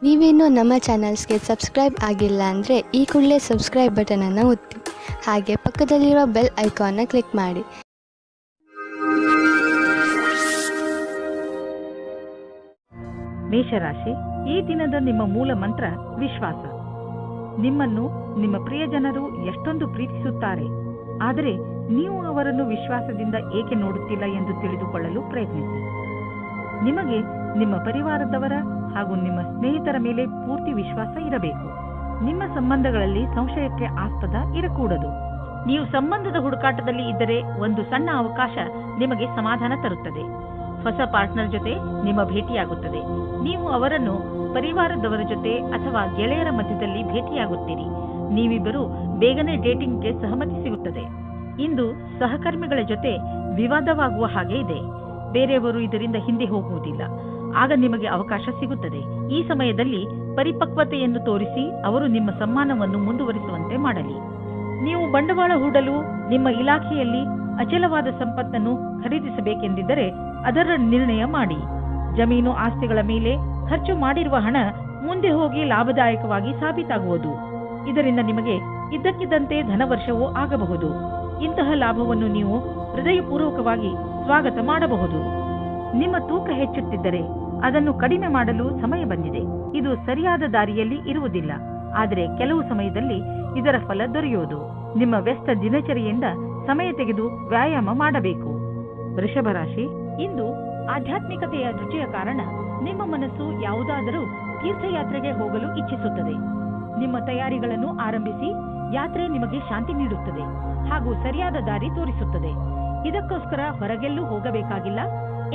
ನೀವೇನೂ ನಮ್ಮ ಚಾನಲ್ಸ್ಗೆ ಸಬ್ಸ್ಕ್ರೈಬ್ ಆಗಿಲ್ಲ ಅಂದರೆ ಈ ಕೂಡಲೇ ಸಬ್ಸ್ಕ್ರೈಬ್ ಬಟನನ್ನು ಒತ್ತಿ, ಹಾಗೆ ಪಕ್ಕದಲ್ಲಿರುವ ಬೆಲ್ ಐಕಾನ್ನ ಕ್ಲಿಕ್ ಮಾಡಿ. ಮೇಷರಾಶಿ, ಈ ದಿನದ ನಿಮ್ಮ ಮೂಲ ಮಂತ್ರ ವಿಶ್ವಾಸ. ನಿಮ್ಮನ್ನು ನಿಮ್ಮ ಪ್ರಿಯಜನರು ಎಷ್ಟೊಂದು ಪ್ರೀತಿಸುತ್ತಾರೆ, ಆದರೆ ನೀವು ಅವರನ್ನು ವಿಶ್ವಾಸದಿಂದ ಏಕೆ ನೋಡುತ್ತಿಲ್ಲ ಎಂದು ತಿಳಿದುಕೊಳ್ಳಲು ಪ್ರಯತ್ನಿಸಿ. ನಿಮಗೆ ನಿಮ್ಮ ಪರಿವಾರದವರ ಹಾಗೂ ನಿಮ್ಮ ಸ್ನೇಹಿತರ ಮೇಲೆ ಪೂರ್ತಿ ವಿಶ್ವಾಸ ಇರಬೇಕು. ನಿಮ್ಮ ಸಂಬಂಧಗಳಲ್ಲಿ ಸಂಶಯಕ್ಕೆ ಆಸ್ಪದ ಇರಕೂಡದು. ನೀವು ಸಂಬಂಧದ ಹುಡುಕಾಟದಲ್ಲಿ ಇದ್ದರೆ ಒಂದು ಸಣ್ಣ ಅವಕಾಶ ನಿಮಗೆ ಸಮಾಧಾನ ತರುತ್ತದೆ. ಹೊಸ ಪಾರ್ಟ್ನರ್ ಜೊತೆ ನಿಮ್ಮ ಭೇಟಿಯಾಗುತ್ತದೆ. ನೀವು ಅವರನ್ನು ಪರಿವಾರದವರ ಜೊತೆ ಅಥವಾ ಗೆಳೆಯರ ಮಧ್ಯದಲ್ಲಿ ಭೇಟಿಯಾಗುತ್ತೀರಿ. ನೀವಿಬ್ಬರು ಬೇಗನೆ ಡೇಟಿಂಗ್ಗೆ ಸಹಮತಿ ಸಿಗುತ್ತದೆ. ಇಂದು ಸಹಕರ್ಮಿಗಳ ಜೊತೆ ವಿವಾದವಾಗುವ ಹಾಗೆ ಇದೆ. ಬೇರೆಯವರು ಇದರಿಂದ ಹಿಂದೆ ಹೋಗುವುದಿಲ್ಲ. ಆಗ ನಿಮಗೆ ಅವಕಾಶ ಸಿಗುತ್ತದೆ. ಈ ಸಮಯದಲ್ಲಿ ಪರಿಪಕ್ವತೆಯನ್ನು ತೋರಿಸಿ ಅವರು ನಿಮ್ಮ ಸಮ್ಮಾನವನ್ನು ಮುಂದುವರಿಸುವಂತೆ ಮಾಡಲಿ. ನೀವು ಬಂಡವಾಳ ಹೂಡಲು ನಿಮ್ಮ ಇಲಾಖೆಯಲ್ಲಿ ಅಚಲವಾದ ಸಂಪತ್ತನ್ನು ಖರೀದಿಸಬೇಕೆಂದಿದ್ದರೆ ಅದರ ನಿರ್ಣಯ ಮಾಡಿ. ಜಮೀನು ಆಸ್ತಿಗಳ ಮೇಲೆ ಖರ್ಚು ಮಾಡಿರುವ ಹಣ ಮುಂದೆ ಹೋಗಿ ಲಾಭದಾಯಕವಾಗಿ ಸಾಬೀತಾಗುವುದು. ಇದರಿಂದ ನಿಮಗೆ ಇದ್ದಕ್ಕಿದ್ದಂತೆ ಧನವರ್ಷವೂ ಆಗಬಹುದು. ಇಂತಹ ಲಾಭವನ್ನು ನೀವು ಹೃದಯಪೂರ್ವಕವಾಗಿ ಸ್ವಾಗತ ಮಾಡಬಹುದು. ನಿಮ್ಮ ತೂಕ ಹೆಚ್ಚುತ್ತಿದ್ದರೆ ಅದನ್ನು ಕಡಿಮೆ ಮಾಡಲು ಸಮಯ ಬಂದಿದೆ. ಇದು ಸರಿಯಾದ ದಾರಿಯಲ್ಲಿ ಇರುವುದಿಲ್ಲ, ಆದರೆ ಕೆಲವು ಸಮಯದಲ್ಲಿ ಇದರ ಫಲ ದೊರೆಯುವುದು. ನಿಮ್ಮ ವ್ಯಸ್ತ ದಿನಚರಿಯಿಂದ ಸಮಯ ತೆಗೆದು ವ್ಯಾಯಾಮ ಮಾಡಬೇಕು. ವೃಷಭ ರಾಶಿ, ಇಂದು ಆಧ್ಯಾತ್ಮಿಕತೆಯ ರುಚಿಯ ಕಾರಣ ನಿಮ್ಮ ಮನಸ್ಸು ಯಾವುದಾದರೂ ತೀರ್ಥಯಾತ್ರೆಗೆ ಹೋಗಲು ಇಚ್ಛಿಸುತ್ತದೆ. ನಿಮ್ಮ ತಯಾರಿಗಳನ್ನು ಆರಂಭಿಸಿ. ಯಾತ್ರೆ ನಿಮಗೆ ಶಾಂತಿ ನೀಡುತ್ತದೆ ಹಾಗೂ ಸರಿಯಾದ ದಾರಿ ತೋರಿಸುತ್ತದೆ. ಇದಕ್ಕೋಸ್ಕರ ಹೊರಗೆಲ್ಲೂ ಹೋಗಬೇಕಾಗಿಲ್ಲ,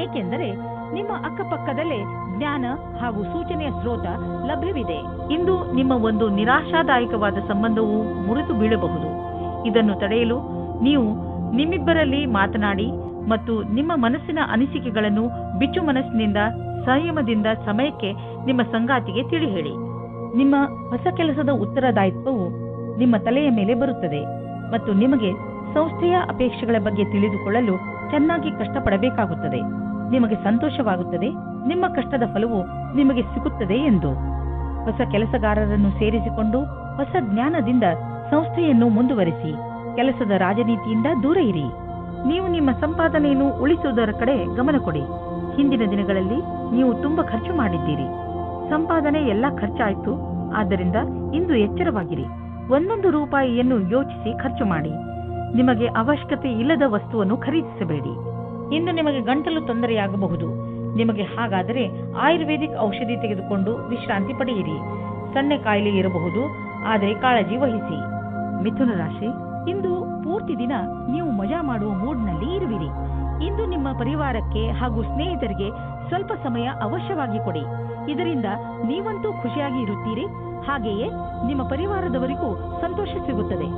ಏಕೆಂದರೆ ನಿಮ್ಮ ಅಕ್ಕಪಕ್ಕದಲ್ಲೇ ಜ್ಞಾನ ಹಾಗೂ ಸೂಚನೆಯ ಸ್ರೋತ ಲಭ್ಯವಿದೆ. ಇಂದು ನಿಮ್ಮ ಒಂದು ನಿರಾಶಾದಾಯಕವಾದ ಸಂಬಂಧವು ಮುರಿದು ಬೀಳಬಹುದು. ಇದನ್ನು ತಡೆಯಲು ನೀವು ನಿಮ್ಮಿಬ್ಬರಲ್ಲಿ ಮಾತನಾಡಿ ಮತ್ತು ನಿಮ್ಮ ಮನಸ್ಸಿನ ಅನಿಸಿಕೆಗಳನ್ನು ಬಿಚ್ಚು ಮನಸ್ಸಿನಿಂದ ಸಂಯಮದಿಂದ ಸಮಯಕ್ಕೆ ನಿಮ್ಮ ಸಂಗಾತಿಗೆ ತಿಳಿ ಹೇಳಿ. ನಿಮ್ಮ ಹೊಸ ಕೆಲಸದ ಉತ್ತರದಾಯಿತ್ವವು ನಿಮ್ಮ ತಲೆಯ ಮೇಲೆ ಬರುತ್ತದೆ ಮತ್ತು ನಿಮಗೆ ಸಂಸ್ಥೆಯ ಅಪೇಕ್ಷೆಗಳ ಬಗ್ಗೆ ತಿಳಿದುಕೊಳ್ಳಲು ಚೆನ್ನಾಗಿ ಕಷ್ಟಪಡಬೇಕಾಗುತ್ತದೆ. ನಿಮಗೆ ಸಂತೋಷವಾಗುತ್ತದೆ, ನಿಮ್ಮ ಕಷ್ಟದ ಫಲವು ನಿಮಗೆ ಸಿಗುತ್ತದೆ ಎಂದು. ಹೊಸ ಕೆಲಸಗಾರರನ್ನು ಸೇರಿಸಿಕೊಂಡು ಹೊಸ ಜ್ಞಾನದಿಂದ ಸಂಸ್ಥೆಯನ್ನು ಮುಂದುವರಿಸಿ. ಕೆಲಸದ ರಾಜನೀತಿಯಿಂದ ದೂರ ಇರಿ. ನೀವು ನಿಮ್ಮ ಸಂಪಾದನೆಯನ್ನು ಉಳಿಸುವುದರ ಕಡೆ ಗಮನ ಕೊಡಿ. ಹಿಂದಿನ ದಿನಗಳಲ್ಲಿ ನೀವು ತುಂಬಾ ಖರ್ಚು ಮಾಡಿದ್ದೀರಿ. ಸಂಪಾದನೆ ಎಲ್ಲ ಖರ್ಚಾಯಿತು. ಆದ್ದರಿಂದ ಇಂದು ಎಚ್ಚರವಾಗಿರಿ. ಒಂದೊಂದು ರೂಪಾಯಿಯನ್ನು ಯೋಚಿಸಿ ಖರ್ಚು ಮಾಡಿ. ನಿಮಗೆ ಅವಶ್ಯಕತೆ ಇಲ್ಲದ ವಸ್ತುವನ್ನು ಖರೀದಿಸಬೇಡಿ. ಇಂದು ನಿಮಗೆ ಗಂಟಲು ತೊಂದರೆಯಾಗಬಹುದು. ನಿಮಗೆ ಹಾಗಾದರೆ ಆಯುರ್ವೇದಿಕ್ ಔಷಧಿ ತೆಗೆದುಕೊಂಡು ವಿಶ್ರಾಂತಿ ಪಡೆಯಿರಿ. ಸಣ್ಣ ಕಾಯಿಲೆ ಇರಬಹುದು, ಆದರೆ ಕಾಳಜಿ ವಹಿಸಿ. ಮಿಥುನ ರಾಶಿ, ಇಂದು ಪೂರ್ತಿ ದಿನ ನೀವು ಮಜಾ ಮಾಡುವ ಮೂಡ್ನಲ್ಲಿ ಇರುವಿರಿ. ಇಂದು ನಿಮ್ಮ ಪರಿವಾರಕ್ಕೆ ಹಾಗೂ ಸ್ನೇಹಿತರಿಗೆ ಸ್ವಲ್ಪ ಸಮಯ ಅವಶ್ಯವಾಗಿ ಕೊಡಿ. ಇದರಿಂದ ನೀವಂತೂ ಖುಷಿಯಾಗಿ ಇರುತ್ತೀರಿ, ಹಾಗೆಯೇ ನಿಮ್ಮ ಪರಿವಾರದವರಿಗೂ ಸಂತೋಷ ಸಿಗುತ್ತದೆ.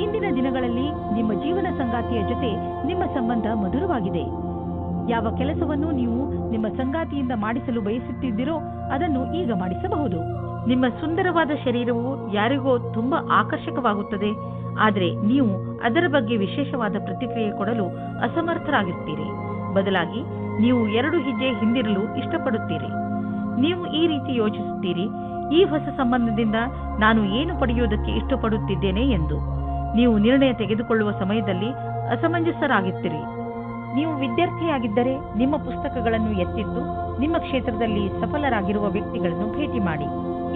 ಇಂದಿನ ದಿನಗಳಲ್ಲಿ ನಿಮ್ಮ ಜೀವನ ಸಂಗಾತಿಯ ಜೊತೆ ನಿಮ್ಮ ಸಂಬಂಧ ಮಧುರವಾಗಿದೆ. ಯಾವ ಕೆಲಸವನ್ನು ನೀವು ನಿಮ್ಮ ಸಂಗಾತಿಯಿಂದ ಮಾಡಿಸಲು ಬಯಸುತ್ತಿದ್ದೀರೋ ಅದನ್ನು ಈಗ ಮಾಡಿಸಬಹುದು. ನಿಮ್ಮ ಸುಂದರವಾದ ಶರೀರವು ಯಾರಿಗೋ ತುಂಬಾ ಆಕರ್ಷಕವಾಗುತ್ತದೆ, ಆದರೆ ನೀವು ಅದರ ಬಗ್ಗೆ ವಿಶೇಷವಾದ ಪ್ರತಿಕ್ರಿಯೆ ಕೊಡಲು ಅಸಮರ್ಥರಾಗಿರ್ತೀರಿ. ಬದಲಾಗಿ ನೀವು 2 ಹೆಜ್ಜೆ ಹಿಂದಿರಲು ಇಷ್ಟಪಡುತ್ತೀರಿ. ನೀವು ಈ ರೀತಿ ಯೋಚಿಸುತ್ತೀರಿ, ಈ ಹೊಸ ಸಂಬಂಧದಿಂದ ನಾನು ಏನು ಪಡೆಯುವುದಕ್ಕೆ ಇಷ್ಟಪಡುತ್ತಿದ್ದೇನೆ ಎಂದು. ನೀವು ನಿರ್ಣಯ ತೆಗೆದುಕೊಳ್ಳುವ ಸಮಯದಲ್ಲಿ ಅಸಮಂಜಸರಾಗಿರ್ತೀರಿ. ನೀವು ವಿದ್ಯಾರ್ಥಿಯಾಗಿದ್ದರೆ ನಿಮ್ಮ ಪುಸ್ತಕಗಳನ್ನು ಎತ್ತಿಟ್ಟು ನಿಮ್ಮ ಕ್ಷೇತ್ರದಲ್ಲಿ ಸಫಲರಾಗಿರುವ ವ್ಯಕ್ತಿಗಳನ್ನು ಭೇಟಿ ಮಾಡಿ.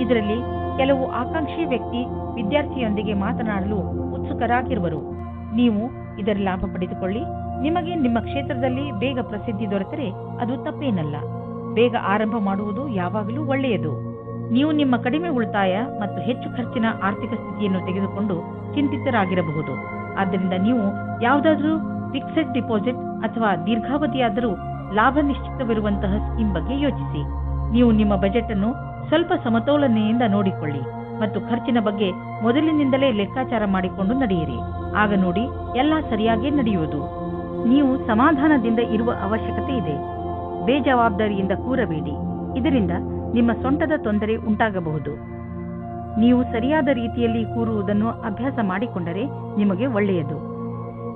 ಇದರಲ್ಲಿ ಕೆಲವು ಆಕಾಂಕ್ಷಿ ವ್ಯಕ್ತಿ ವಿದ್ಯಾರ್ಥಿಯೊಂದಿಗೆ ಮಾತನಾಡಲು ಉತ್ಸುಕರಾಗಿರುವರು. ನೀವು ಇದರ ಲಾಭ ಪಡೆದುಕೊಳ್ಳಿ. ನಿಮಗೆ ನಿಮ್ಮ ಕ್ಷೇತ್ರದಲ್ಲಿ ಬೇಗ ಪ್ರಸಿದ್ಧಿ ದೊರೆತರೆ ಅದು ತಪ್ಪೇನಲ್ಲ. ಬೇಗ ಆರಂಭ ಮಾಡುವುದು ಯಾವಾಗಲೂ ಒಳ್ಳೆಯದು. ನೀವು ನಿಮ್ಮ ಕಡಿಮೆ ಉಳಿತಾಯ ಮತ್ತು ಹೆಚ್ಚು ಖರ್ಚಿನ ಆರ್ಥಿಕ ಸ್ಥಿತಿಯನ್ನು ತೆಗೆದುಕೊಂಡು ಚಿಂತಿತರಾಗಿರಬಹುದು. ಆದ್ದರಿಂದ ನೀವು ಯಾವುದಾದ್ರೂ ಫಿಕ್ಸೆಡ್ ಡಿಪಾಸಿಟ್ ಅಥವಾ ದೀರ್ಘಾವಧಿಯಾದರೂ ಲಾಭ ನಿಶ್ಚಿತವಿರುವಂತಹ ಸ್ಕೀಮ್ ಬಗ್ಗೆ ಯೋಚಿಸಿ. ನೀವು ನಿಮ್ಮ ಬಜೆಟ್ ಅನ್ನು ಸ್ವಲ್ಪ ಸಮತೋಲನೆಯಿಂದ ನೋಡಿಕೊಳ್ಳಿ ಮತ್ತು ಖರ್ಚಿನ ಬಗ್ಗೆ ಮೊದಲಿನಿಂದಲೇ ಲೆಕ್ಕಾಚಾರ ಮಾಡಿಕೊಂಡು ನಡೆಯಿರಿ. ಆಗ ನೋಡಿ ಎಲ್ಲ ಸರಿಯಾಗಿ ನಡೆಯುವುದು. ನೀವು ಸಮಾಧಾನದಿಂದ ಇರುವ ಅವಶ್ಯಕತೆ ಇದೆ. ಬೇಜವಾಬ್ದಾರಿಯಿಂದ ಕೂರಬೇಡಿ. ಇದರಿಂದ ನಿಮ್ಮ ಸೊಂಟದ ತೊಂದರೆ ಉಂಟಾಗಬಹುದು. ನೀವು ಸರಿಯಾದ ರೀತಿಯಲ್ಲಿ ಕೂರುವುದನ್ನು ಅಭ್ಯಾಸ ಮಾಡಿಕೊಂಡರೆ ನಿಮಗೆ ಒಳ್ಳೆಯದು.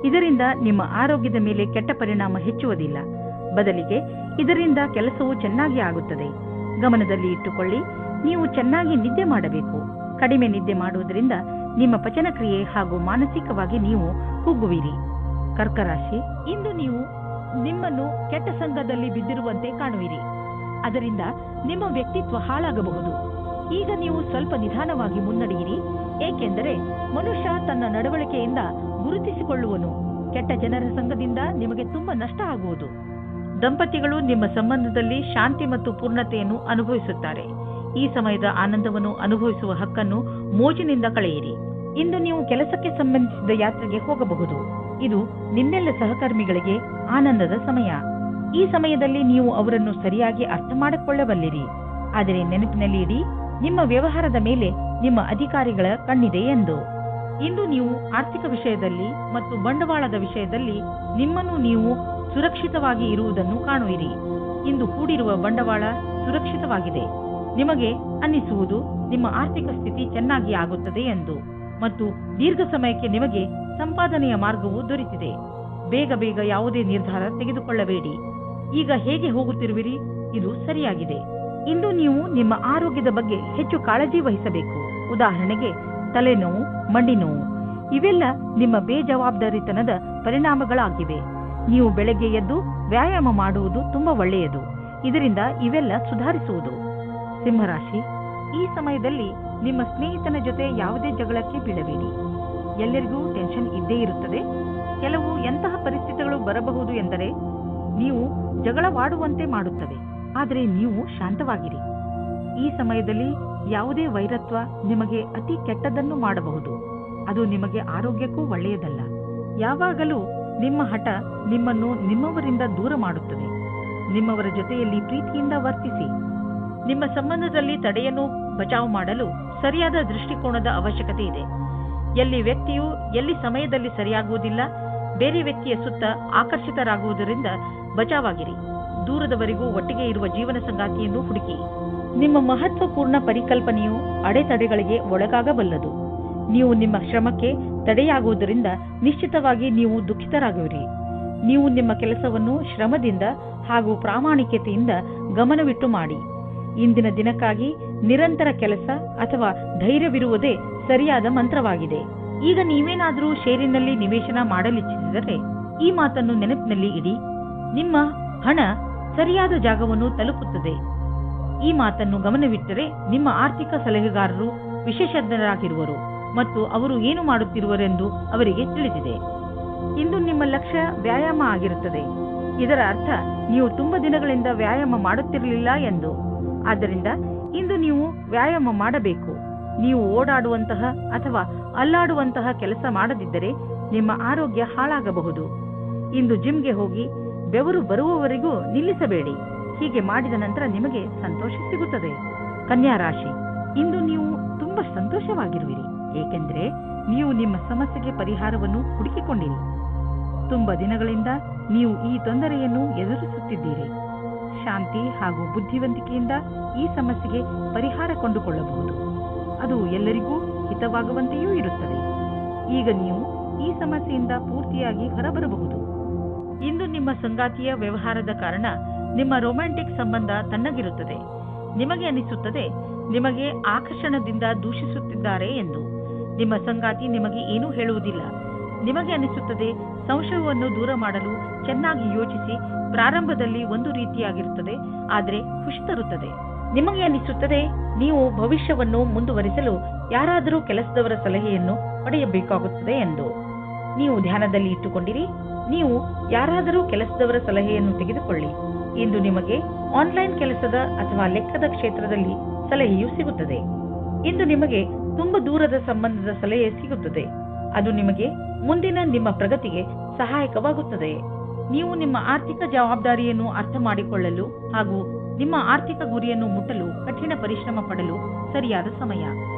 ಇದರಿಂದ ನಿಮ್ಮ ಆರೋಗ್ಯದ ಮೇಲೆ ಕೆಟ್ಟ ಪರಿಣಾಮ ಹೆಚ್ಚುವುದಿಲ್ಲ. ಬದಲಿಗೆ ಇದರಿಂದ ಕೆಲಸವು ಚೆನ್ನಾಗಿ ಆಗುತ್ತದೆ. ಗಮನದಲ್ಲಿ ಇಟ್ಟುಕೊಳ್ಳಿ, ನೀವು ಚೆನ್ನಾಗಿ ನಿದ್ದೆ ಮಾಡಬೇಕು. ಕಡಿಮೆ ನಿದ್ದೆ ಮಾಡುವುದರಿಂದ ನಿಮ್ಮ ಪಚನಕ್ರಿಯೆ ಹಾಗೂ ಮಾನಸಿಕವಾಗಿ ನೀವು ಕುಗ್ಗುವಿರಿ. ಕರ್ಕ ರಾಶಿ, ಇಂದು ನೀವು ನಿಮ್ಮನ್ನು ಕೆಟ್ಟ ಸಂಘದಲ್ಲಿ ಬಿದ್ದಿರುವಂತೆ ಕಾಣುವಿರಿ. ಅದರಿಂದ ನಿಮ್ಮ ವ್ಯಕ್ತಿತ್ವ ಹಾಳಾಗಬಹುದು. ಈಗ ನೀವು ಸ್ವಲ್ಪ ನಿಧಾನವಾಗಿ ಮುನ್ನಡೆಯಿರಿ, ಏಕೆಂದರೆ ಮನುಷ್ಯ ತನ್ನ ನಡವಳಿಕೆಯಿಂದ ಗುರುತಿಸಿಕೊಳ್ಳುವನು. ಕೆಟ್ಟ ಜನರ ಸಂಘದಿಂದ ನಿಮಗೆ ತುಂಬಾ ನಷ್ಟ ಆಗುವುದು. ದಂಪತಿಗಳು ನಿಮ್ಮ ಸಂಬಂಧದಲ್ಲಿ ಶಾಂತಿ ಮತ್ತು ಪೂರ್ಣತೆಯನ್ನು ಅನುಭವಿಸುತ್ತಾರೆ. ಈ ಸಮಯದ ಆನಂದವನ್ನು ಅನುಭವಿಸುವ ಹಕ್ಕನ್ನು ಮೋಜಿನಿಂದ ಕಳೆಯಿರಿ. ಇಂದು ನೀವು ಕೆಲಸಕ್ಕೆ ಸಂಬಂಧಿಸಿದ ಯಾತ್ರೆಗೆ ಹೋಗಬಹುದು. ಇದು ನಿಮ್ಮೆಲ್ಲ ಸಹಕರ್ಮಿಗಳಿಗೆ ಆನಂದದ ಸಮಯ. ಈ ಸಮಯದಲ್ಲಿ ನೀವು ಅವರನ್ನು ಸರಿಯಾಗಿ ಅರ್ಥ ಮಾಡಿಕೊಳ್ಳಬಲ್ಲಿರಿ. ಆದರೆ ನೆನಪಿನಲ್ಲಿ ಇಡಿ, ನಿಮ್ಮ ವ್ಯವಹಾರದ ಮೇಲೆ ನಿಮ್ಮ ಅಧಿಕಾರಿಗಳ ಕಣ್ಣಿದೆ ಎಂದು. ಇಂದು ನೀವು ಆರ್ಥಿಕ ವಿಷಯದಲ್ಲಿ ಮತ್ತು ಬಂಡವಾಳದ ವಿಷಯದಲ್ಲಿ ನಿಮ್ಮನ್ನು ನೀವು ಸುರಕ್ಷಿತವಾಗಿ ಇರುವುದನ್ನು ಕಾಣುವಿರಿ. ಇಂದು ಹೂಡಿರುವ ಬಂಡವಾಳ ಸುರಕ್ಷಿತವಾಗಿದೆ. ನಿಮಗೆ ಅನ್ನಿಸುವುದು ನಿಮ್ಮ ಆರ್ಥಿಕ ಸ್ಥಿತಿ ಚೆನ್ನಾಗಿ ಆಗುತ್ತದೆ ಎಂದು ಮತ್ತು ದೀರ್ಘ ಸಮಯಕ್ಕೆ ನಿಮಗೆ ಸಂಪಾದನೆಯ ಮಾರ್ಗವು ದೊರೆತಿದೆ. ಬೇಗ ಬೇಗ ಯಾವುದೇ ನಿರ್ಧಾರ ತೆಗೆದುಕೊಳ್ಳಬೇಡಿ. ಈಗ ಹೇಗೆ ಹೋಗುತ್ತಿರುವಿರಿ, ಇದು ಸರಿಯಾಗಿದೆ. ಇಂದು ನೀವು ನಿಮ್ಮ ಆರೋಗ್ಯದ ಬಗ್ಗೆ ಹೆಚ್ಚು ಕಾಳಜಿ ವಹಿಸಬೇಕು. ಉದಾಹರಣೆಗೆ ತಲೆನೋವು, ಮಂಡಿ ನೋವು, ಇವೆಲ್ಲ ನಿಮ್ಮ ಬೇಜವಾಬ್ದಾರಿತನದ ಪರಿಣಾಮಗಳಾಗಿವೆ. ನೀವು ಬೆಳಗ್ಗೆ ಎದ್ದು ವ್ಯಾಯಾಮ ಮಾಡುವುದು ತುಂಬಾ ಒಳ್ಳೆಯದು. ಇದರಿಂದ ಇವೆಲ್ಲ ಸುಧಾರಿಸುವುದು. ಸಿಂಹರಾಶಿ, ಈ ಸಮಯದಲ್ಲಿ ನಿಮ್ಮ ಸ್ನೇಹಿತನ ಜೊತೆ ಯಾವುದೇ ಜಗಳಕ್ಕೆ ಬೀಳಬೇಡಿ. ಎಲ್ಲರಿಗೂ ಟೆನ್ಷನ್ ಇದ್ದೇ ಇರುತ್ತದೆ. ಕೆಲವು ಎಂತಹ ಪರಿಸ್ಥಿತಿಗಳು ಬರಬಹುದು ಎಂದರೆ ನೀವು ಜಗಳವಾಡುವಂತೆ ಮಾಡುತ್ತವೆ. ಆದರೆ ನೀವು ಶಾಂತವಾಗಿರಿ. ಈ ಸಮಯದಲ್ಲಿ ಯಾವುದೇ ವೈರತ್ವ ನಿಮಗೆ ಅತಿ ಕೆಟ್ಟದನ್ನು ಮಾಡಬಹುದು. ಅದು ನಿಮಗೆ ಆರೋಗ್ಯಕ್ಕೂ ಒಳ್ಳೆಯದಲ್ಲ. ಯಾವಾಗಲೂ ನಿಮ್ಮ ಹಠ ನಿಮ್ಮನ್ನು ನಿಮ್ಮವರಿಂದ ದೂರ ಮಾಡುತ್ತದೆ. ನಿಮ್ಮವರ ಜೊತೆಯಲ್ಲಿ ಪ್ರೀತಿಯಿಂದ ವರ್ತಿಸಿ. ನಿಮ್ಮ ಸಂಬಂಧದಲ್ಲಿ ತಡೆಯನ್ನು ಬಚಾವ್ ಮಾಡಲು ಸರಿಯಾದ ದೃಷ್ಟಿಕೋನದ ಅವಶ್ಯಕತೆ ಇದೆ. ಎಲ್ಲಿ ವ್ಯಕ್ತಿಯು ಎಲ್ಲಿ ಸಮಯದಲ್ಲಿ ಸರಿಯಾಗುವುದಿಲ್ಲ, ಬೇರೆ ವ್ಯಕ್ತಿಯ ಸುತ್ತ ಆಕರ್ಷಿತರಾಗುವುದರಿಂದ ಬಚಾವಾಗಿರಿ. ದೂರದವರೆಗೂ ಒಟ್ಟಿಗೆ ಇರುವ ಜೀವನ ಸಂಗಾತಿಯನ್ನು ಹುಡುಕಿ. ನಿಮ್ಮ ಮಹತ್ವಪೂರ್ಣ ಪರಿಕಲ್ಪನೆಯು ಅಡೆತಡೆಗಳಿಗೆ ಒಳಗಾಗಬಲ್ಲದು. ನೀವು ನಿಮ್ಮ ಶ್ರಮಕ್ಕೆ ತಡೆಯಾಗುವುದರಿಂದ ನಿಶ್ಚಿತವಾಗಿ ನೀವು ದುಃಖಿತರಾಗುವಿರಿ. ನೀವು ನಿಮ್ಮ ಕೆಲಸವನ್ನು ಶ್ರಮದಿಂದ ಹಾಗೂ ಪ್ರಾಮಾಣಿಕತೆಯಿಂದ ಗಮನವಿಟ್ಟು ಮಾಡಿ. ಇಂದಿನ ದಿನಕ್ಕಾಗಿ ನಿರಂತರ ಕೆಲಸ ಅಥವಾ ಧೈರ್ಯವಿರುವುದೇ ಸರಿಯಾದ ಮಂತ್ರವಾಗಿದೆ. ಈಗ ನೀವೇನಾದರೂ ಷೇರಿನಲ್ಲಿ ನಿವೇಶನ ಮಾಡಲಿಚ್ಛಿಸಿದರೆ ಈ ಮಾತನ್ನು ನೆನಪಿನಲ್ಲಿ ಇಡಿ, ನಿಮ್ಮ ಹಣ ಸರಿಯಾದ ಜಾಗವನ್ನು ತಲುಪುತ್ತದೆ. ಈ ಮಾತನ್ನು ಗಮನವಿಟ್ಟರೆ ನಿಮ್ಮ ಆರ್ಥಿಕ ಸಲಹೆಗಾರರು ವಿಶೇಷಜ್ಞರಾಗಿರುವರು ಮತ್ತು ಅವರು ಏನು ಮಾಡುತ್ತಿರುವರೆಂದು ಅವರಿಗೆ ತಿಳಿದಿದೆ. ಇಂದು ನಿಮ್ಮ ಲಕ್ಷ್ಯ ವ್ಯಾಯಾಮ ಆಗಿರುತ್ತದೆ. ಇದರ ಅರ್ಥ ನೀವು ತುಂಬಾ ದಿನಗಳಿಂದ ವ್ಯಾಯಾಮ ಮಾಡುತ್ತಿರಲಿಲ್ಲ ಎಂದು. ಆದ್ದರಿಂದ ಇಂದು ನೀವು ವ್ಯಾಯಾಮ ಮಾಡಬೇಕು. ನೀವು ಓಡಾಡುವಂತಹ ಅಥವಾ ಅಲ್ಲಾಡುವಂತಹ ಕೆಲಸ ಮಾಡದಿದ್ದರೆ ನಿಮ್ಮ ಆರೋಗ್ಯ ಹಾಳಾಗಬಹುದು. ಇಂದು ಜಿಮ್ಗೆ ಹೋಗಿ ಬೆವರು ಬರುವವರೆಗೂ ನಿಲ್ಲಿಸಬೇಡಿ. ಹೀಗೆ ಮಾಡಿದ ನಂತರ ನಿಮಗೆ ಸಂತೋಷ ಸಿಗುತ್ತದೆ. ಕನ್ಯಾ ರಾಶಿ, ಇಂದು ನೀವು ತುಂಬಾ ಸಂತೋಷವಾಗಿರುವಿರಿ, ಏಕೆಂದರೆ ನೀವು ನಿಮ್ಮ ಸಮಸ್ಯೆಗೆ ಪರಿಹಾರವನ್ನು ಹುಡುಕಿಕೊಂಡಿರಿ. ತುಂಬಾ ದಿನಗಳಿಂದ ನೀವು ಈ ತೊಂದರೆಯನ್ನು ಎದುರಿಸುತ್ತಿದ್ದೀರಿ. ಶಾಂತಿ ಹಾಗೂ ಬುದ್ಧಿವಂತಿಕೆಯಿಂದ ಈ ಸಮಸ್ಯೆಗೆ ಪರಿಹಾರ ಕೊಂಡುಕೊಳ್ಳಬಹುದು. ಅದು ಎಲ್ಲರಿಗೂ ಹಿತವಾಗುವಂತೆಯೂ ಇರುತ್ತದೆ. ಈಗ ನೀವು ಈ ಸಮಸ್ಯೆಯಿಂದ ಪೂರ್ತಿಯಾಗಿ ಹೊರಬರಬಹುದು. ಇಂದು ನಿಮ್ಮ ಸಂಗಾತಿಯ ವ್ಯವಹಾರದ ಕಾರಣ ನಿಮ್ಮ ರೊಮ್ಯಾಂಟಿಕ್ ಸಂಬಂಧ ತಣ್ಣಗಿರುತ್ತದೆ. ನಿಮಗೆ ಅನಿಸುತ್ತದೆ ನಿಮಗೆ ಆಕರ್ಷಣದಿಂದ ದೂಷಿಸುತ್ತಿದ್ದಾರೆ ಎಂದು. ನಿಮ್ಮ ಸಂಗಾತಿ ನಿಮಗೆ ಏನೂ ಹೇಳುವುದಿಲ್ಲ. ನಿಮಗೆ ಅನಿಸುತ್ತದೆ ಸಂಶಯವನ್ನು ದೂರ ಮಾಡಲು ಚೆನ್ನಾಗಿ ಯೋಚಿಸಿ. ಪ್ರಾರಂಭದಲ್ಲಿ ಒಂದು ರೀತಿಯಾಗಿರುತ್ತದೆ, ಆದರೆ ಖುಷಿ ತರುತ್ತದೆ. ನಿಮಗೆ ಅನಿಸುತ್ತದೆ ನೀವು ಭವಿಷ್ಯವನ್ನು ಮುಂದುವರಿಸಲು ಯಾರಾದರೂ ಕೆಲಸದವರ ಸಲಹೆಯನ್ನು ಪಡೆಯಬೇಕಾಗುತ್ತದೆ ಎಂದು. ನೀವು ಧ್ಯಾನದಲ್ಲಿ ಇಟ್ಟುಕೊಂಡಿರಿ. ನೀವು ಯಾರಾದರೂ ಕೆಲಸದವರ ಸಲಹೆಯನ್ನು ತೆಗೆದುಕೊಳ್ಳಿ. ಇಂದು ನಿಮಗೆ ಆನ್ಲೈನ್ ಕೆಲಸದ ಅಥವಾ ಲೆಕ್ಕದ ಕ್ಷೇತ್ರದಲ್ಲಿ ಸಲಹೆಯು ಸಿಗುತ್ತದೆ. ಇಂದು ನಿಮಗೆ ತುಂಬಾ ದೂರದ ಸಂಬಂಧದ ಸಲಹೆ ಸಿಗುತ್ತದೆ. ಅದು ನಿಮಗೆ ಮುಂದಿನ ನಿಮ್ಮ ಪ್ರಗತಿಗೆ ಸಹಾಯಕವಾಗುತ್ತದೆ. ನೀವು ನಿಮ್ಮ ಆರ್ಥಿಕ ಜವಾಬ್ದಾರಿಯನ್ನು ಅರ್ಥ ಮಾಡಿಕೊಳ್ಳಲು ಹಾಗೂ ನಿಮ್ಮ ಆರ್ಥಿಕ ಗುರಿಯನ್ನು ಮುಟ್ಟಲು ಕಠಿಣ ಪರಿಶ್ರಮ ಪಡಲು ಸರಿಯಾದ ಸಮಯ.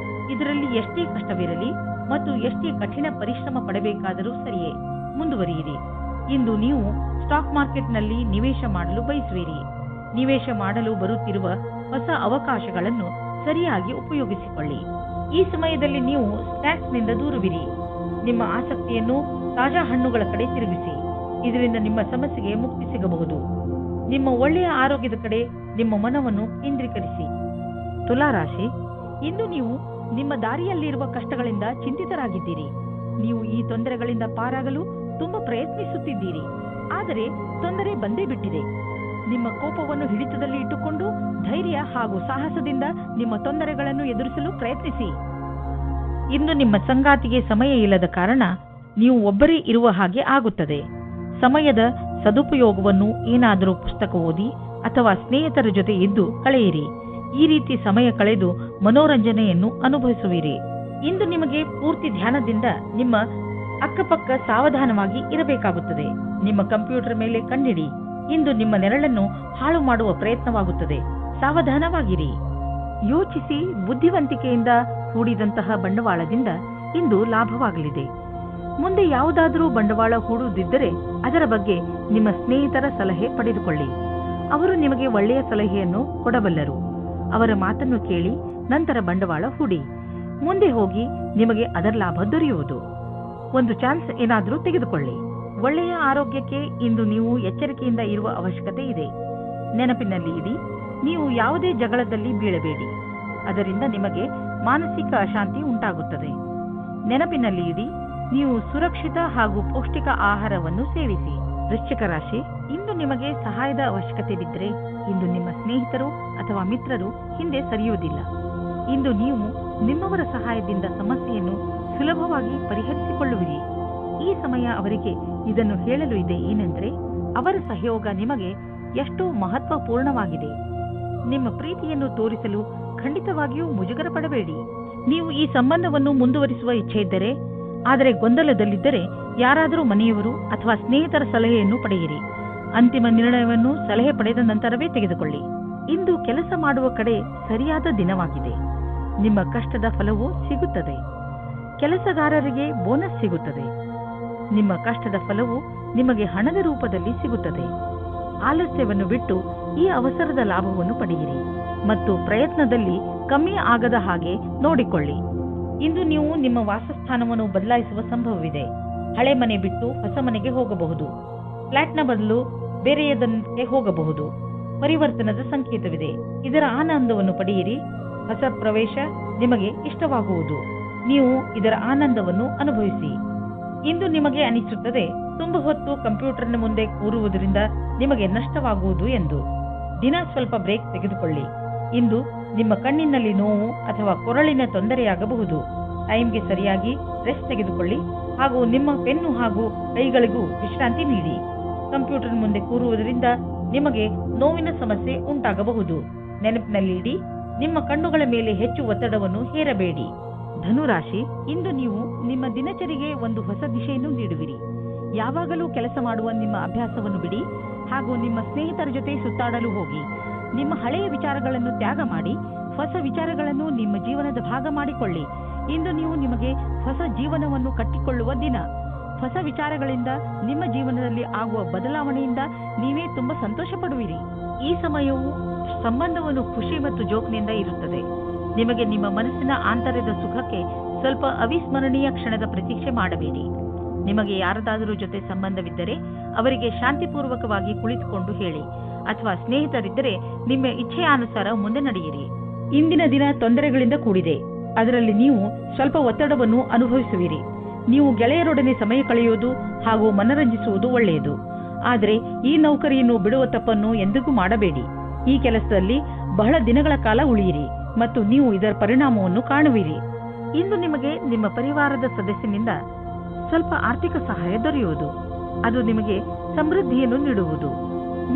ಇದರಲ್ಲಿ ಎಷ್ಟೇ ಕಷ್ಟವಿರಲಿ ಮತ್ತು ಎಷ್ಟೇ ಕಠಿಣ ಪರಿಶ್ರಮ ಪಡಬೇಕಾದರೂ ಸರಿಯೇ, ಮುಂದುವರಿಯಿರಿ. ಇಂದು ನೀವು ಸ್ಟಾಕ್ ಮಾರ್ಕೆಟ್ನಲ್ಲಿ ನಿವೇಶ ಮಾಡಲು ಬಯಸುವಿರಿ. ನಿವೇಶ ಮಾಡಲು ಬರುತ್ತಿರುವ ಹೊಸ ಅವಕಾಶಗಳನ್ನು ಸರಿಯಾಗಿ ಉಪಯೋಗಿಸಿಕೊಳ್ಳಿ. ಈ ಸಮಯದಲ್ಲಿ ನೀವು ಸ್ನ್ಯಾಕ್ಸ್ನಿಂದ ದೂರವಿರಿ. ನಿಮ್ಮ ಆಸಕ್ತಿಯನ್ನು ತಾಜಾ ಹಣ್ಣುಗಳ ಕಡೆ ತಿರುಗಿಸಿ. ಇದರಿಂದ ನಿಮ್ಮ ಸಮಸ್ಯೆಗೆ ಮುಕ್ತಿ ಸಿಗಬಹುದು. ನಿಮ್ಮ ಒಳ್ಳೆಯ ಆರೋಗ್ಯದ ಕಡೆ ನಿಮ್ಮ ಮನವನ್ನು ಕೇಂದ್ರೀಕರಿಸಿ. ತುಲಾ ರಾಶಿ, ಇಂದು ನೀವು ನಿಮ್ಮ ದಾರಿಯಲ್ಲಿರುವ ಕಷ್ಟಗಳಿಂದ ಚಿಂತಿತರಾಗಿದ್ದೀರಿ. ನೀವು ಈ ತೊಂದರೆಗಳಿಂದ ಪಾರಾಗಲು ತುಂಬಾ ಪ್ರಯತ್ನಿಸುತ್ತಿದ್ದೀರಿ, ಆದರೆ ತೊಂದರೆ ಬಂದೇ ಬಿಟ್ಟಿದೆ. ನಿಮ್ಮ ಕೋಪವನ್ನು ಹಿಡಿತದಲ್ಲಿ ಇಟ್ಟುಕೊಂಡು ಧೈರ್ಯ ಹಾಗೂ ಸಾಹಸದಿಂದ ನಿಮ್ಮ ತೊಂದರೆಗಳನ್ನು ಎದುರಿಸಲು ಪ್ರಯತ್ನಿಸಿ. ಇಂದು ನಿಮ್ಮ ಸಂಗಾತಿಗೆ ಸಮಯ ಇಲ್ಲದ ಕಾರಣ ನೀವು ಒಬ್ಬರೇ ಇರುವ ಹಾಗೆ ಆಗುತ್ತದೆ. ಸಮಯದ ಸದುಪಯೋಗವನ್ನು ಏನಾದರೂ ಪುಸ್ತಕ ಓದಿ ಅಥವಾ ಸ್ನೇಹಿತರ ಜೊತೆ ಇದ್ದು ಕಳೆಯಿರಿ. ಈ ರೀತಿ ಸಮಯ ಕಳೆದು ಮನೋರಂಜನೆಯನ್ನು ಅನುಭವಿಸುವಿರಿ. ಇಂದು ನಿಮಗೆ ಪೂರ್ತಿ ಧ್ಯಾನದಿಂದ ನಿಮ್ಮ ಅಕ್ಕಪಕ್ಕ ಸಾವಧಾನವಾಗಿ ಇರಬೇಕಾಗುತ್ತದೆ. ನಿಮ್ಮ ಕಂಪ್ಯೂಟರ್ ಮೇಲೆ ಕಣ್ಣಿಡಿ. ಇಂದು ನಿಮ್ಮ ನೆರಳನ್ನು ಹಾಳು ಮಾಡುವ ಪ್ರಯತ್ನವಾಗುತ್ತದೆ. ಸಾವಧಾನವಾಗಿರಿ. ಯೋಚಿಸಿ ಬುದ್ಧಿವಂತಿಕೆಯಿಂದ ಹೂಡಿದಂತಹ ಬಂಡವಾಳದಿಂದ ಇಂದು ಲಾಭವಾಗಲಿದೆ. ಮುಂದೆ ಯಾವುದಾದರೂ ಬಂಡವಾಳ ಹೂಡುವುದಿದ್ದರೆ ಅದರ ಬಗ್ಗೆ ನಿಮ್ಮ ಸ್ನೇಹಿತರ ಸಲಹೆ ಪಡೆದುಕೊಳ್ಳಿ. ಅವರು ನಿಮಗೆ ಒಳ್ಳೆಯ ಸಲಹೆಯನ್ನು ಕೊಡಬಲ್ಲರು. ಅವರ ಮಾತನ್ನು ಕೇಳಿ ನಂತರ ಬಂಡವಾಳ ಹೂಡಿ. ಮುಂದೆ ಹೋಗಿ ನಿಮಗೆ ಅದರ ಲಾಭ ದೊರೆಯುವುದು. ಒಂದು ಚಾನ್ಸ್ ಏನಾದರೂ ತೆಗೆದುಕೊಳ್ಳಿ. ಒಳ್ಳೆಯ ಆರೋಗ್ಯಕ್ಕೆ ಇಂದು ನೀವು ಎಚ್ಚರಿಕೆಯಿಂದ ಇರುವ ಅವಶ್ಯಕತೆ ಇದೆ. ನೆನಪಿನಲ್ಲಿ ಇಡಿ, ನೀವು ಯಾವುದೇ ಜಗಳದಲ್ಲಿ ಬೀಳಬೇಡಿ. ಅದರಿಂದ ನಿಮಗೆ ಮಾನಸಿಕ ಅಶಾಂತಿ ಉಂಟಾಗುತ್ತದೆ. ನೆನಪಿನಲ್ಲಿ ಇಡಿ, ನೀವು ಸುರಕ್ಷಿತ ಹಾಗೂ ಪೌಷ್ಟಿಕ ಆಹಾರವನ್ನು ಸೇವಿಸಿ. ವೃಶ್ಚಿಕ ರಾಶಿ, ಇಂದು ನಿಮಗೆ ಸಹಾಯದ ಅವಶ್ಯಕತೆ ಬಿದ್ದರೆ ಇಂದು ನಿಮ್ಮ ಸ್ನೇಹಿತರು ಅಥವಾ ಮಿತ್ರರು ಹಿಂದೆ ಸರಿಯುವುದಿಲ್ಲ. ಇಂದು ನೀವು ನಿಮ್ಮವರ ಸಹಾಯದಿಂದ ಸಮಸ್ಯೆಯನ್ನು ಸುಲಭವಾಗಿ ಪರಿಹರಿಸಿಕೊಳ್ಳುವಿರಿ. ಈ ಸಮಯ ಅವರಿಗೆ ಇದನ್ನು ಹೇಳಲು ಇದೆ ಏನೆಂದರೆ ಅವರ ಸಹಯೋಗ ನಿಮಗೆ ಎಷ್ಟು ಮಹತ್ವಪೂರ್ಣವಾಗಿದೆ. ನಿಮ್ಮ ಪ್ರೀತಿಯನ್ನು ತೋರಿಸಲು ಖಂಡಿತವಾಗಿಯೂ ಮುಜುಗರ ಪಡಬೇಡಿ. ನೀವು ಈ ಸಂಬಂಧವನ್ನು ಮುಂದುವರಿಸುವ ಇಚ್ಛೆ ಇದ್ದರೆ, ಆದರೆ ಗೊಂದಲದಲ್ಲಿದ್ದರೆ ಯಾರಾದರೂ ಮನೆಯವರು ಅಥವಾ ಸ್ನೇಹಿತರ ಸಲಹೆಯನ್ನು ಪಡೆಯಿರಿ. ಅಂತಿಮ ನಿರ್ಣಯವನ್ನು ಸಲಹೆ ಪಡೆದ ನಂತರವೇ ತೆಗೆದುಕೊಳ್ಳಿ. ಇಂದು ಕೆಲಸ ಮಾಡುವ ಕಡೆ ಸರಿಯಾದ ದಿನವಾಗಿದೆ. ನಿಮ್ಮ ಕಷ್ಟದ ಫಲವು ಸಿಗುತ್ತದೆ. ಕೆಲಸಗಾರರಿಗೆ ಬೋನಸ್ ಸಿಗುತ್ತದೆ. ನಿಮ್ಮ ಕಷ್ಟದ ಫಲವು ನಿಮಗೆ ಹಣದ ರೂಪದಲ್ಲಿ ಸಿಗುತ್ತದೆ. ಆಲಸ್ಯವನ್ನು ಬಿಟ್ಟು ಈ ಅವಸರದ ಲಾಭವನ್ನು ಪಡೆಯಿರಿ ಮತ್ತು ಪ್ರಯತ್ನದಲ್ಲಿ ಕಮ್ಮಿ ಆಗದ ಹಾಗೆ ನೋಡಿಕೊಳ್ಳಿ. ಇಂದು ನೀವು ನಿಮ್ಮ ವಾಸಸ್ಥಾನವನ್ನು ಬದಲಾಯಿಸುವ ಸಂಭವವಿದೆ. ಹಳೆ ಮನೆ ಬಿಟ್ಟು ಹೊಸ ಮನೆಗೆ ಹೋಗಬಹುದು. ಫ್ಲಾಟ್ನ ಬದಲು ಬೇರೆಯದಕ್ಕೆ ಹೋಗಬಹುದು. ಪರಿವರ್ತನದ ಸಂಕೇತವಿದೆ. ಇದರ ಆನಂದವನ್ನು ಪಡೆಯಿರಿ. ಹೊಸ ಪ್ರವೇಶ ನಿಮಗೆ ಇಷ್ಟವಾಗುವುದು. ನೀವು ಇದರ ಆನಂದವನ್ನು ಅನುಭವಿಸಿ. ಇಂದು ನಿಮಗೆ ಅನಿಸುತ್ತದೆ ತುಂಬ ಹೊತ್ತು ಕಂಪ್ಯೂಟರ್ನ ಮುಂದೆ ಕೂರುವುದರಿಂದ ನಿಮಗೆ ನಷ್ಟವಾಗುವುದು ಎಂದು. ದಿನ ಸ್ವಲ್ಪ ಬ್ರೇಕ್ ತೆಗೆದುಕೊಳ್ಳಿ. ಇಂದು ನಿಮ್ಮ ಕಣ್ಣಿನಲ್ಲಿ ನೋವು ಅಥವಾ ಕೊರಳಿನ ತೊಂದರೆಯಾಗಬಹುದು. ಟೈಮ್ಗೆ ಸರಿಯಾಗಿ ರೆಸ್ಟ್ ತೆಗೆದುಕೊಳ್ಳಿ ಹಾಗೂ ನಿಮ್ಮ ಪೆನ್ನು ಹಾಗೂ ಕೈಗಳಿಗೂ ವಿಶ್ರಾಂತಿ ನೀಡಿ. ಕಂಪ್ಯೂಟರ್ ಮುಂದೆ ಕೂರುವುದರಿಂದ ನಿಮಗೆ ನೋವಿನ ಸಮಸ್ಯೆ ಉಂಟಾಗಬಹುದು. ನೆನಪಿನಲ್ಲಿ ಇಡಿ, ನಿಮ್ಮ ಕಣ್ಣುಗಳ ಮೇಲೆ ಹೆಚ್ಚು ಒತ್ತಡವನ್ನು ಹೇರಬೇಡಿ. ಧನುರಾಶಿ, ಇಂದು ನೀವು ನಿಮ್ಮ ದಿನಚರಿಗೆ ಒಂದು ಹೊಸ ದಿಶೆಯನ್ನು ನೀಡುವಿರಿ. ಯಾವಾಗಲೂ ಕೆಲಸ ಮಾಡುವ ನಿಮ್ಮ ಅಭ್ಯಾಸವನ್ನು ಬಿಡಿ ಹಾಗೂ ನಿಮ್ಮ ಸ್ನೇಹಿತರ ಜೊತೆ ಸುತ್ತಾಡಲು ಹೋಗಿ. ನಿಮ್ಮ ಹಳೆಯ ವಿಚಾರಗಳನ್ನು ತ್ಯಾಗ ಮಾಡಿ ಹೊಸ ವಿಚಾರಗಳನ್ನು ನಿಮ್ಮ ಜೀವನದ ಭಾಗ ಮಾಡಿಕೊಳ್ಳಿ. ಇಂದು ನೀವು ನಿಮಗೆ ಹೊಸ ಜೀವನವನ್ನು ಕಟ್ಟಿಕೊಳ್ಳುವ ದಿನ. ಹೊಸ ವಿಚಾರಗಳಿಂದ ನಿಮ್ಮ ಜೀವನದಲ್ಲಿ ಆಗುವ ಬದಲಾವಣೆಯಿಂದ ನೀವೇ ತುಂಬಾ ಸಂತೋಷ ಪಡುವಿರಿ. ಈ ಸಮಯವು ಸಂಬಂಧವನ್ನು ಖುಷಿ ಮತ್ತು ಜೋಕ್ನಿಂದ ಇರುತ್ತದೆ. ನಿಮಗೆ ನಿಮ್ಮ ಮನಸ್ಸಿನ ಆಂತರ್ಯದ ಸುಖಕ್ಕೆ ಸ್ವಲ್ಪ ಅವಿಸ್ಮರಣೀಯ ಕ್ಷಣದ ಪ್ರತೀಕ್ಷೆ ಮಾಡಬೇಡಿ. ನಿಮಗೆ ಯಾರದಾದರೂ ಜೊತೆ ಸಂಬಂಧವಿದ್ದರೆ ಅವರಿಗೆ ಶಾಂತಿಪೂರ್ವಕವಾಗಿ ಕುಳಿತುಕೊಂಡು ಹೇಳಿ ಅಥವಾ ಸ್ನೇಹಿತರಿದ್ದರೆ ನಿಮ್ಮ ಇಚ್ಛೆಯಾನುಸಾರ ಮುಂದೆ ನಡೆಯಿರಿ. ಇಂದಿನ ದಿನ ತೊಂದರೆಗಳಿಂದ ಕೂಡಿದೆ. ಅದರಲ್ಲಿ ನೀವು ಸ್ವಲ್ಪ ಒತ್ತಡವನ್ನು ಅನುಭವಿಸುವಿರಿ. ನೀವು ಗೆಳೆಯರೊಡನೆ ಸಮಯ ಕಳೆಯುವುದು ಹಾಗೂ ಮನರಂಜಿಸುವುದು ಒಳ್ಳೆಯದು. ಆದರೆ ಈ ನೌಕರಿಯನ್ನು ಬಿಡುವ ತಪ್ಪನ್ನು ಎಂದಿಗೂ ಮಾಡಬೇಡಿ. ಈ ಕೆಲಸದಲ್ಲಿ ಬಹಳ ದಿನಗಳ ಕಾಲ ಉಳಿಯಿರಿ ಮತ್ತು ನೀವು ಇದರ ಪರಿಣಾಮವನ್ನು ಕಾಣುವಿರಿ. ಇಂದು ನಿಮಗೆ ನಿಮ್ಮ ಪರಿವಾರದ ಸದಸ್ಯನಿಂದ ಸ್ವಲ್ಪ ಆರ್ಥಿಕ ಸಹಾಯ ದೊರೆಯುವುದು. ಅದು ನಿಮಗೆ ಸಮೃದ್ಧಿಯನ್ನು ನೀಡುವುದು.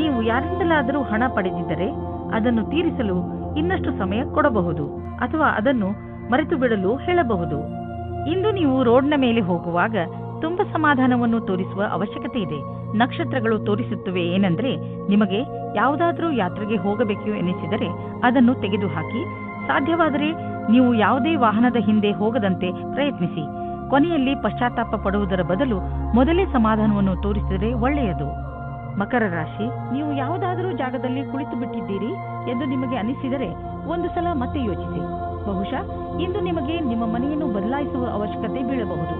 ನೀವು ಯಾರಿಂದಲಾದರೂ ಹಣ ಪಡೆದಿದ್ದರೆ ಅದನ್ನು ತೀರಿಸಲು ಇನ್ನಷ್ಟು ಸಮಯ ಕೊಡಬಹುದು ಅಥವಾ ಅದನ್ನು ಮರೆತು ಬಿಡಲು ಹೇಳಬಹುದು. ಇಂದು ನೀವು ರೋಡ್ನ ಮೇಲೆ ಹೋಗುವಾಗ ತುಂಬ ಸಮಾಧಾನವನ್ನು ತೋರಿಸುವ ಅವಶ್ಯಕತೆ ಇದೆ. ನಕ್ಷತ್ರಗಳು ತೋರಿಸುತ್ತವೆ ಏನೆಂದರೆ ನಿಮಗೆ ಯಾವುದಾದರೂ ಯಾತ್ರೆಗೆ ಹೋಗಬೇಕು ಎನಿಸಿದರೆ ಅದನ್ನು ತೆಗೆದುಹಾಕಿ. ಸಾಧ್ಯವಾದರೆ ನೀವು ಯಾವುದೇ ವಾಹನದ ಹಿಂದೆ ಹೋಗದಂತೆ ಪ್ರಯತ್ನಿಸಿ. ಕೊನೆಯಲ್ಲಿ ಪಶ್ಚಾತ್ತಾಪ ಪಡುವುದರ ಬದಲು ಮೊದಲೇ ಸಮಾಧಾನವನ್ನು ತೋರಿಸಿದರೆ ಒಳ್ಳೆಯದು. ಮಕರ ರಾಶಿ, ನೀವು ಯಾವುದಾದರೂ ಜಾಗದಲ್ಲಿ ಕುಳಿತು ಬಿಟ್ಟಿದ್ದೀರಿ ಎಂದು ನಿಮಗೆ ಅನಿಸಿದರೆ ಒಂದು ಸಲ ಮತ್ತೆ ಯೋಚಿಸಿ. ಬಹುಶಃ ಇಂದು ನಿಮಗೆ ನಿಮ್ಮ ಮನೆಯನ್ನು ಬದಲಾಯಿಸುವ ಅವಶ್ಯಕತೆ ಬೀಳಬಹುದು.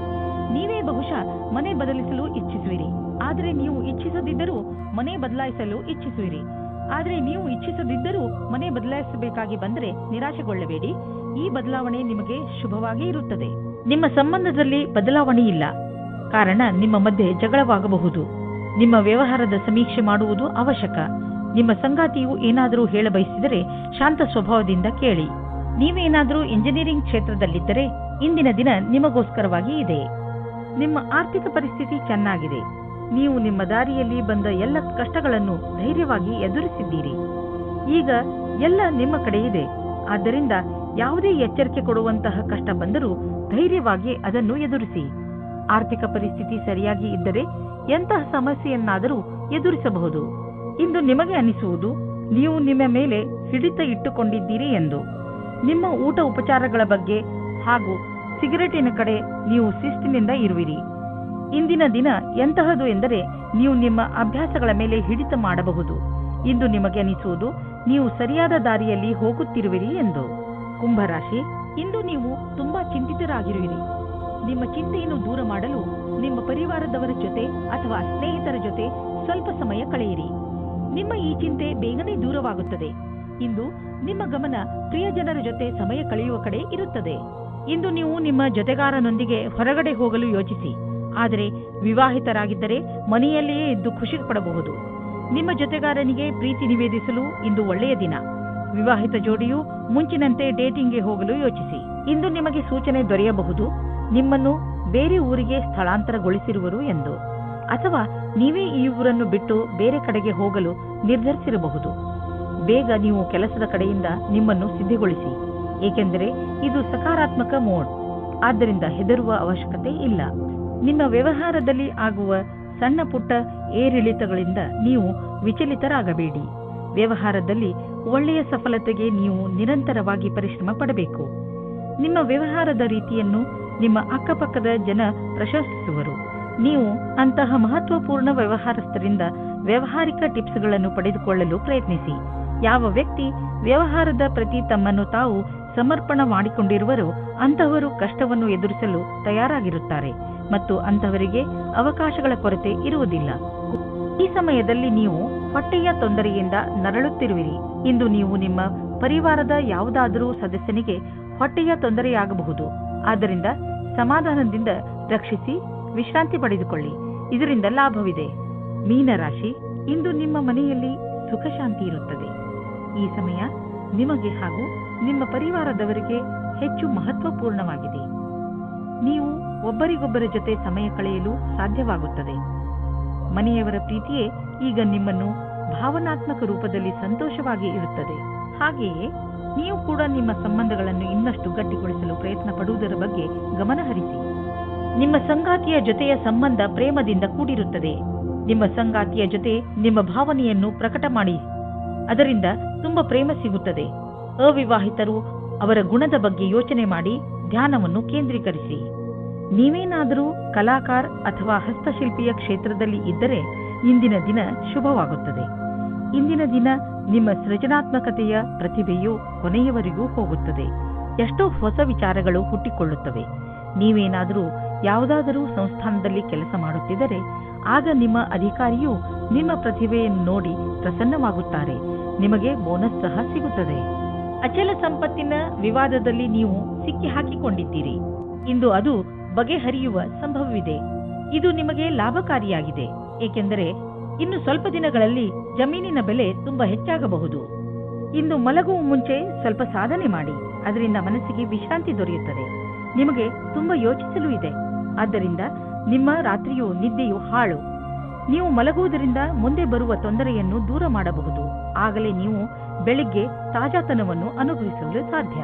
ನೀವೇ ಬಹುಶಃ ಮನೆ ಬದಲಿಸಲು ಇಚ್ಛಿಸುವಿರಿ, ಆದರೆ ನೀವು ಇಚ್ಛಿಸದಿದ್ದರೂ ಮನೆ ಬದಲಾಯಿಸಲು ಇಚ್ಛಿಸುವಿರಿ. ಆದರೆ ನೀವು ಇಚ್ಛಿಸದಿದ್ದರೂ ಮನೆ ಬದಲಾಯಿಸಬೇಕಾಗಿ ಬಂದರೆ ನಿರಾಶೆಗೊಳ್ಳಬೇಡಿ. ಈ ಬದಲಾವಣೆ ನಿಮಗೆ ಶುಭವಾಗಿ ಇರುತ್ತದೆ. ನಿಮ್ಮ ಸಂಬಂಧದಲ್ಲಿ ಬದಲಾವಣೆ ಇಲ್ಲ, ಕಾರಣ ನಿಮ್ಮ ಮಧ್ಯೆ ಜಗಳವಾಗಬಹುದು. ನಿಮ್ಮ ವ್ಯವಹಾರದ ಸಮೀಕ್ಷೆ ಮಾಡುವುದು ಅವಶ್ಯಕ. ನಿಮ್ಮ ಸಂಗಾತಿಯು ಏನಾದರೂ ಹೇಳ ಬಯಸಿದರೆ ಶಾಂತ ಸ್ವಭಾವದಿಂದ ಕೇಳಿ. ನೀವೇನಾದರೂ ಇಂಜಿನಿಯರಿಂಗ್ ಕ್ಷೇತ್ರದಲ್ಲಿದ್ದರೆ ಇಂದಿನ ದಿನ ನಿಮಗೋಸ್ಕರವಾಗಿ ಇದೆ. ನಿಮ್ಮ ಆರ್ಥಿಕ ಪರಿಸ್ಥಿತಿ ಚೆನ್ನಾಗಿದೆ. ನೀವು ನಿಮ್ಮ ದಾರಿಯಲ್ಲಿ ಬಂದ ಎಲ್ಲ ಕಷ್ಟಗಳನ್ನು ಧೈರ್ಯವಾಗಿ ಎದುರಿಸಿದ್ದೀರಿ. ಈಗ ಎಲ್ಲ ನಿಮ್ಮ ಕಡೆ ಇದೆ. ಆದ್ದರಿಂದ ಯಾವುದೇ ಎಚ್ಚರಿಕೆ ಕೊಡುವಂತಹ ಕಷ್ಟ ಬಂದರೂ ಧೈರ್ಯವಾಗಿ ಅದನ್ನು ಎದುರಿಸಿ. ಆರ್ಥಿಕ ಪರಿಸ್ಥಿತಿ ಸರಿಯಾಗಿ ಇದ್ದರೆ ಎಂತಹ ಸಮಸ್ಯೆಯನ್ನಾದರೂ ಎದುರಿಸಬಹುದು. ಇಂದು ನಿಮಗೆ ಅನಿಸುವುದು ನೀವು ನಿಮ್ಮ ಮೇಲೆ ಹಿಡಿತ ಇಟ್ಟುಕೊಂಡಿದ್ದೀರಿ ಎಂದು. ನಿಮ್ಮ ಊಟ ಉಪಚಾರಗಳ ಬಗ್ಗೆ ಹಾಗೂ ಸಿಗರೇಟಿನ ಕಡೆ ನೀವು ಶಿಸ್ತಿನಿಂದ ಇರುವಿರಿ. ಇಂದಿನ ದಿನ ಎಂತಹದು ಎಂದರೆ ನೀವು ನಿಮ್ಮ ಅಭ್ಯಾಸಗಳ ಮೇಲೆ ಹಿಡಿತ ಮಾಡಬಹುದು. ಇಂದು ನಿಮಗೆ ಅನಿಸುವುದು ನೀವು ಸರಿಯಾದ ದಾರಿಯಲ್ಲಿ ಹೋಗುತ್ತಿರುವಿರಿ ಎಂದು. ಕುಂಭರಾಶಿ, ಇಂದು ನೀವು ತುಂಬಾ ಚಿಂತಿತರಾಗಿರುವಿರಿ. ನಿಮ್ಮ ಚಿಂತೆಯನ್ನು ದೂರ ಮಾಡಲು ನಿಮ್ಮ ಪರಿವಾರದವರ ಜೊತೆ ಅಥವಾ ಸ್ನೇಹಿತರ ಜೊತೆ ಸ್ವಲ್ಪ ಸಮಯ ಕಳೆಯಿರಿ. ನಿಮ್ಮ ಈ ಚಿಂತೆ ಬೇಗನೆ ದೂರವಾಗುತ್ತದೆ. ಇಂದು ನಿಮ್ಮ ಗಮನ ಪ್ರಿಯಜನರ ಜೊತೆ ಸಮಯ ಕಳೆಯುವ ಕಡೆ ಇರುತ್ತದೆ. ಇಂದು ನೀವು ನಿಮ್ಮ ಜೊತೆಗಾರನೊಂದಿಗೆ ಹೊರಗಡೆ ಹೋಗಲು ಯೋಚಿಸಿ. ಆದರೆ ವಿವಾಹಿತರಾಗಿದ್ದರೆ ಮನೆಯಲ್ಲಿಯೇ ಇದ್ದು ಖುಷಿ ಪಡಬಹುದು. ನಿಮ್ಮ ಜೊತೆಗಾರನಿಗೆ ಪ್ರೀತಿ ನಿವೇದಿಸಲು ಇಂದು ಒಳ್ಳೆಯ ದಿನ. ವಿವಾಹಿತ ಜೋಡಿಯು ಮುಂಚಿನಂತೆ ಡೇಟಿಂಗ್ಗೆ ಹೋಗಲು ಯೋಚಿಸಿ. ಇಂದು ನಿಮಗೆ ಸೂಚನೆ ದೊರೆಯಬಹುದು ನಿಮ್ಮನ್ನು ಬೇರೆ ಊರಿಗೆ ಸ್ಥಳಾಂತರಗೊಳಿಸಿರುವರು ಎಂದು, ಅಥವಾ ನೀವೇ ಈ ಊರನ್ನು ಬಿಟ್ಟು ಬೇರೆ ಕಡೆಗೆ ಹೋಗಲು ನಿರ್ಧರಿಸಿರಬಹುದು. ಬೇಗ ನೀವು ಕೆಲಸದ ಕಡೆಯಿಂದ ನಿಮ್ಮನ್ನು ಸಿದ್ಧಗೊಳಿಸಿ, ಏಕೆಂದರೆ ಇದು ಸಕಾರಾತ್ಮಕ ಮೋಡ್. ಆದ್ದರಿಂದ ಹೆದರುವ ಅವಶ್ಯಕತೆ ಇಲ್ಲ. ನಿಮ್ಮ ವ್ಯವಹಾರದಲ್ಲಿ ಆಗುವ ಸಣ್ಣ ಪುಟ್ಟ ಏರಿಳಿತಗಳಿಂದ ನೀವು ವಿಚಲಿತರಾಗಬೇಡಿ. ವ್ಯವಹಾರದಲ್ಲಿ ಒಳ್ಳೆಯ ಸಫಲತೆಗೆ ನೀವು ನಿರಂತರವಾಗಿ ಪರಿಶ್ರಮ ಪಡಬೇಕು. ನಿಮ್ಮ ವ್ಯವಹಾರದ ರೀತಿಯನ್ನು ನಿಮ್ಮ ಅಕ್ಕಪಕ್ಕದ ಜನ ಪ್ರಶಂಸಿಸುವರು. ನೀವು ಅಂತಹ ಮಹತ್ವಪೂರ್ಣ ವ್ಯವಹಾರಸ್ಥರಿಂದ ವ್ಯಾವಹಾರಿಕ ಟಿಪ್ಸ್ಗಳನ್ನು ಪಡೆದುಕೊಳ್ಳಲು ಪ್ರಯತ್ನಿಸಿ. ಯಾವ ವ್ಯಕ್ತಿ ವ್ಯವಹಾರದ ಪ್ರತಿ ತಮ್ಮನ್ನು ತಾವು ಸಮರ್ಪಣ ಮಾಡಿಕೊಂಡಿರುವರೋ ಅಂತಹವರು ಕಷ್ಟವನ್ನು ಎದುರಿಸಲು ತಯಾರಾಗಿರುತ್ತಾರೆ ಮತ್ತು ಅಂತಹವರಿಗೆ ಅವಕಾಶಗಳ ಕೊರತೆ ಇರುವುದಿಲ್ಲ. ಈ ಸಮಯದಲ್ಲಿ ನೀವು ಹೊಟ್ಟೆಯ ತೊಂದರೆಯಿಂದ ನರಳುತ್ತಿರುವಿರಿ. ಇಂದು ನೀವು ನಿಮ್ಮ ಪರಿವಾರದ ಯಾವುದಾದರೂ ಸದಸ್ಯನಿಗೆ ಹೊಟ್ಟೆಯ ತೊಂದರೆಯಾಗಬಹುದು. ಆದ್ದರಿಂದ ಸಮಾಧಾನದಿಂದ ರಕ್ಷಿಸಿ ವಿಶ್ರಾಂತಿ ಪಡೆದುಕೊಳ್ಳಿ. ಇದರಿಂದ ಲಾಭವಿದೆ. ಮೀನರಾಶಿ, ಇಂದು ನಿಮ್ಮ ಮನೆಯಲ್ಲಿ ಸುಖ ಶಾಂತಿ ಇರುತ್ತದೆ. ಈ ಸಮಯ ನಿಮಗೆ ಹಾಗೂ ನಿಮ್ಮ ಪರಿವಾರದವರಿಗೆ ಹೆಚ್ಚು ಮಹತ್ವಪೂರ್ಣವಾಗಿದೆ. ನೀವು ಒಬ್ಬರಿಗೊಬ್ಬರ ಜೊತೆ ಸಮಯ ಕಳೆಯಲು ಸಾಧ್ಯವಾಗುತ್ತದೆ. ಮನೆಯವರ ಪ್ರೀತಿಯೇ ಈಗ ನಿಮ್ಮನ್ನು ಭಾವನಾತ್ಮಕ ರೂಪದಲ್ಲಿ ಸಂತೋಷವಾಗಿ ಇರುತ್ತದೆ. ಹಾಗೆಯೇ ನೀವು ಕೂಡ ನಿಮ್ಮ ಸಂಬಂಧಗಳನ್ನು ಇನ್ನಷ್ಟು ಗಟ್ಟಿಗೊಳಿಸಲು ಪ್ರಯತ್ನ ಪಡುವುದರ ಬಗ್ಗೆ ಗಮನ ಹರಿಸಿ. ನಿಮ್ಮ ಸಂಗಾತಿಯ ಜೊತೆಯ ಸಂಬಂಧ ಪ್ರೇಮದಿಂದ ಕೂಡಿರುತ್ತದೆ. ನಿಮ್ಮ ಸಂಗಾತಿಯ ಜೊತೆ ನಿಮ್ಮ ಭಾವನೆಯನ್ನು ಪ್ರಕಟ ಮಾಡಿ, ಅದರಿಂದ ತುಂಬ ಪ್ರೇಮ ಸಿಗುತ್ತದೆ. ಅವಿವಾಹಿತರು ಅವರ ಗುಣದ ಬಗ್ಗೆ ಯೋಚನೆ ಮಾಡಿ ಧ್ಯಾನವನ್ನು ಕೇಂದ್ರೀಕರಿಸಿ. ನೀವೇನಾದರೂ ಕಲಾಕಾರ ಅಥವಾ ಹಸ್ತಶಿಲ್ಪಿಯ ಕ್ಷೇತ್ರದಲ್ಲಿ ಇದ್ದರೆ ಇಂದಿನ ದಿನ ಶುಭವಾಗುತ್ತದೆ. ಇಂದಿನ ದಿನ ನಿಮ್ಮ ಸೃಜನಾತ್ಮಕತೆಯ ಪ್ರತಿಭೆಯು ಕೊನೆಯವರೆಗೂ ಹೋಗುತ್ತದೆ. ಎಷ್ಟೋ ಹೊಸ ವಿಚಾರಗಳು ಹುಟ್ಟಿಕೊಳ್ಳುತ್ತವೆ. ನೀವೇನಾದರೂ ಯಾವುದಾದರೂ ಸಂಸ್ಥಾನದಲ್ಲಿ ಕೆಲಸ ಮಾಡುತ್ತಿದ್ದರೆ ಆಗ ನಿಮ್ಮ ಅಧಿಕಾರಿಯು ನಿಮ್ಮ ಪ್ರತಿಭೆಯನ್ನು ನೋಡಿ ಪ್ರಸನ್ನವಾಗುತ್ತಾರೆ. ನಿಮಗೆ ಬೋನಸ್ ಸಹ ಸಿಗುತ್ತದೆ. ಅಚಲ ಸಂಪತ್ತಿನ ವಿವಾದದಲ್ಲಿ ನೀವು ಸಿಕ್ಕಿ ಹಾಕಿಕೊಂಡಿದ್ದೀರಿ. ಇಂದು ಅದು ಬಗೆಹರಿಯುವ ಸಂಭವವಿದೆ. ಇದು ನಿಮಗೆ ಲಾಭಕಾರಿಯಾಗಿದೆ, ಏಕೆಂದರೆ ಇನ್ನು ಸ್ವಲ್ಪ ದಿನಗಳಲ್ಲಿ ಜಮೀನಿನ ಬೆಲೆ ತುಂಬಾ ಹೆಚ್ಚಾಗಬಹುದು. ಇಂದು ಮಲಗುವ ಮುಂಚೆ ಸ್ವಲ್ಪ ಸಾಧನೆ ಮಾಡಿ, ಅದರಿಂದ ಮನಸ್ಸಿಗೆ ವಿಶ್ರಾಂತಿ ದೊರೆಯುತ್ತದೆ. ನಿಮಗೆ ತುಂಬಾ ಯೋಚಿಸಲು ಇದೆ, ಆದ್ದರಿಂದ ನಿಮ್ಮ ರಾತ್ರಿಯು ನಿದ್ದೆಯು ಹಾಳು. ನೀವು ಮಲಗುವುದರಿಂದ ಮುಂದೆ ಬರುವ ತೊಂದರೆಯನ್ನು ದೂರ ಮಾಡಬಹುದು. ಆಗಲೇ ನೀವು ಬೆಳಿಗ್ಗೆ ತಾಜಾತನವನ್ನು ಅನುಭವಿಸಲು ಸಾಧ್ಯ.